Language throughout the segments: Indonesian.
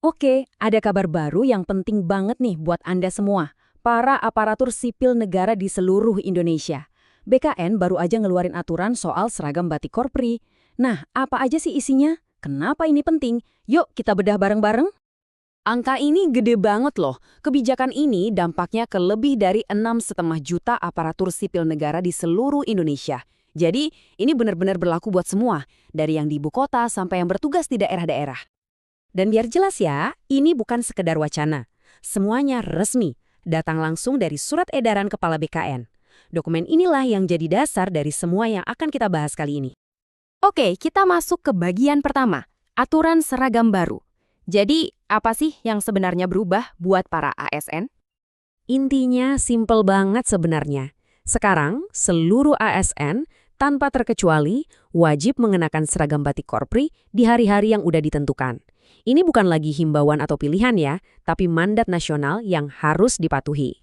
Oke, ada kabar baru yang penting banget nih buat Anda semua, para aparatur sipil negara di seluruh Indonesia. BKN baru aja ngeluarin aturan soal seragam batik Korpri. Nah, apa aja sih isinya? Kenapa ini penting? Yuk kita bedah bareng-bareng. Angka ini gede banget loh. Kebijakan ini dampaknya ke lebih dari 6,5 juta aparatur sipil negara di seluruh Indonesia. Jadi, ini benar-benar berlaku buat semua, dari yang di ibu kota sampai yang bertugas di daerah-daerah. Dan biar jelas ya, ini bukan sekedar wacana. Semuanya resmi, datang langsung dari surat edaran Kepala BKN. Dokumen inilah yang jadi dasar dari semua yang akan kita bahas kali ini. Oke, kita masuk ke bagian pertama, aturan seragam baru. Jadi, apa sih yang sebenarnya berubah buat para ASN? Intinya simpel banget sebenarnya. Sekarang, seluruh ASN tanpa terkecuali wajib mengenakan seragam batik Korpri di hari-hari yang udah ditentukan. Ini bukan lagi himbauan atau pilihan ya, tapi mandat nasional yang harus dipatuhi.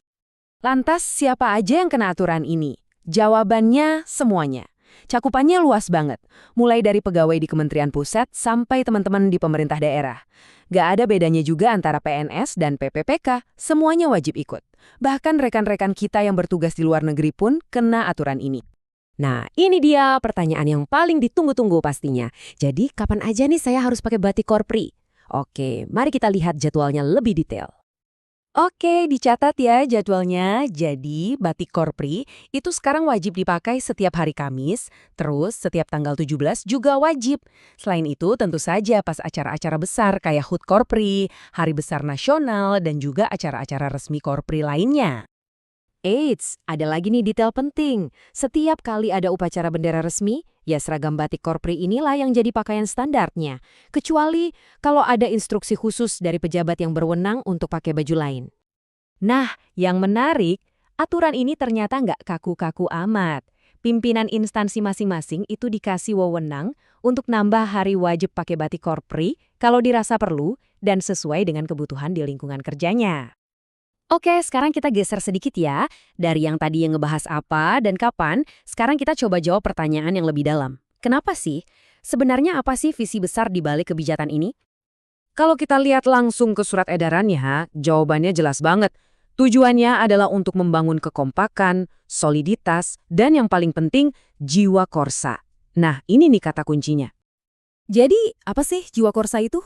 Lantas, siapa aja yang kena aturan ini? Jawabannya semuanya. Cakupannya luas banget, mulai dari pegawai di Kementerian Pusat sampai teman-teman di pemerintah daerah. Gak ada bedanya juga antara PNS dan PPPK, semuanya wajib ikut. Bahkan rekan-rekan kita yang bertugas di luar negeri pun kena aturan ini. Nah, ini dia pertanyaan yang paling ditunggu-tunggu pastinya. Jadi, kapan aja nih saya harus pakai batik Korpri? Oke, mari kita lihat jadwalnya lebih detail. Oke, dicatat ya jadwalnya. Jadi, batik Korpri itu sekarang wajib dipakai setiap hari Kamis, terus setiap tanggal 17 juga wajib. Selain itu, tentu saja pas acara-acara besar kayak HUT Korpri, Hari Besar Nasional, dan juga acara-acara resmi Korpri lainnya. Eits, ada lagi nih detail penting. Setiap kali ada upacara bendera resmi, ya seragam batik Korpri inilah yang jadi pakaian standarnya. Kecuali kalau ada instruksi khusus dari pejabat yang berwenang untuk pakai baju lain. Nah, yang menarik, aturan ini ternyata nggak kaku-kaku amat. Pimpinan instansi masing-masing itu dikasih wewenang untuk nambah hari wajib pakai batik Korpri kalau dirasa perlu dan sesuai dengan kebutuhan di lingkungan kerjanya. Oke, sekarang kita geser sedikit ya. Dari yang tadi yang ngebahas apa dan kapan, sekarang kita coba jawab pertanyaan yang lebih dalam. Kenapa sih? Sebenarnya apa sih visi besar di balik kebijakan ini? Kalau kita lihat langsung ke surat edarannya, jawabannya jelas banget. Tujuannya adalah untuk membangun kekompakan, soliditas, dan yang paling penting, jiwa korsa. Nah, ini nih kata kuncinya. Jadi, apa sih jiwa Korsa itu?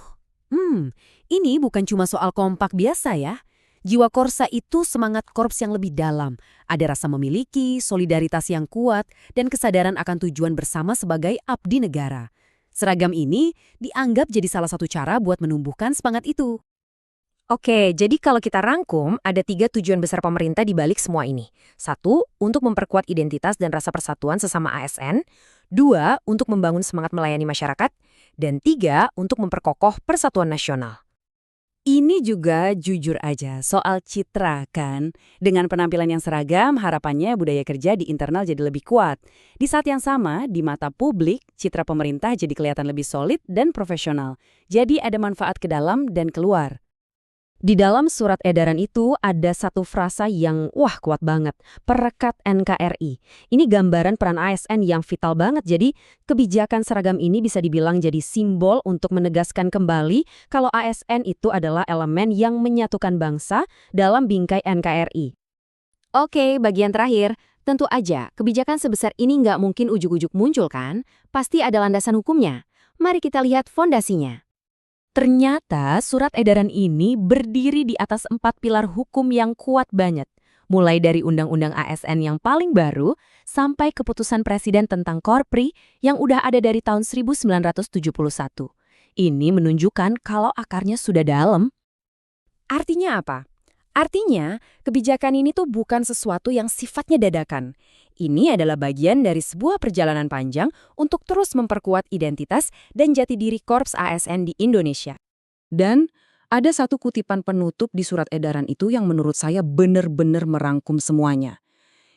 Ini bukan cuma soal kompak biasa ya. Jiwa Korsa itu semangat korps yang lebih dalam. Ada rasa memiliki, solidaritas yang kuat, dan kesadaran akan tujuan bersama sebagai abdi negara. Seragam ini dianggap jadi salah satu cara buat menumbuhkan semangat itu. Oke, jadi kalau kita rangkum, ada 3 tujuan besar pemerintah di balik semua ini. 1, untuk memperkuat identitas dan rasa persatuan sesama ASN. 2, untuk membangun semangat melayani masyarakat. Dan 3, untuk memperkokoh persatuan nasional. Ini juga jujur aja soal citra kan. Dengan penampilan yang seragam, harapannya budaya kerja di internal jadi lebih kuat. Di saat yang sama, di mata publik, citra pemerintah jadi kelihatan lebih solid dan profesional. Jadi ada manfaat ke dalam dan keluar. Di dalam surat edaran itu ada satu frasa yang kuat banget, perekat NKRI. Ini gambaran peran ASN yang vital banget, jadi kebijakan seragam ini bisa dibilang jadi simbol untuk menegaskan kembali kalau ASN itu adalah elemen yang menyatukan bangsa dalam bingkai NKRI. Oke, bagian terakhir. Tentu aja, kebijakan sebesar ini nggak mungkin ujuk-ujuk muncul kan? Pasti ada landasan hukumnya. Mari kita lihat fondasinya. Ternyata surat edaran ini berdiri di atas 4 pilar hukum yang kuat banget. Mulai dari Undang-Undang ASN yang paling baru, sampai keputusan Presiden tentang Korpri yang udah ada dari tahun 1971. Ini menunjukkan kalau akarnya sudah dalam. Artinya apa? Artinya, kebijakan ini tuh bukan sesuatu yang sifatnya dadakan. Ini adalah bagian dari sebuah perjalanan panjang untuk terus memperkuat identitas dan jati diri Korps ASN di Indonesia. Dan ada satu kutipan penutup di surat edaran itu yang menurut saya benar-benar merangkum semuanya.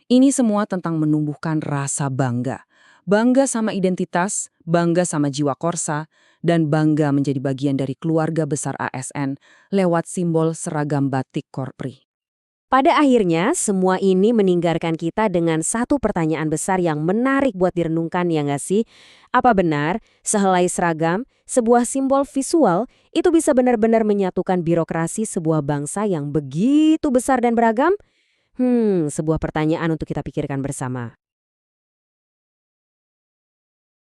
Ini semua tentang menumbuhkan rasa bangga. Bangga sama identitas, bangga sama jiwa korsa, dan bangga menjadi bagian dari keluarga besar ASN lewat simbol seragam batik Korpri. Pada akhirnya, semua ini meninggalkan kita dengan satu pertanyaan besar yang menarik buat direnungkan, ya nggak sih? Apa benar, sehelai seragam, sebuah simbol visual, itu bisa benar-benar menyatukan birokrasi sebuah bangsa yang begitu besar dan beragam? Sebuah pertanyaan untuk kita pikirkan bersama.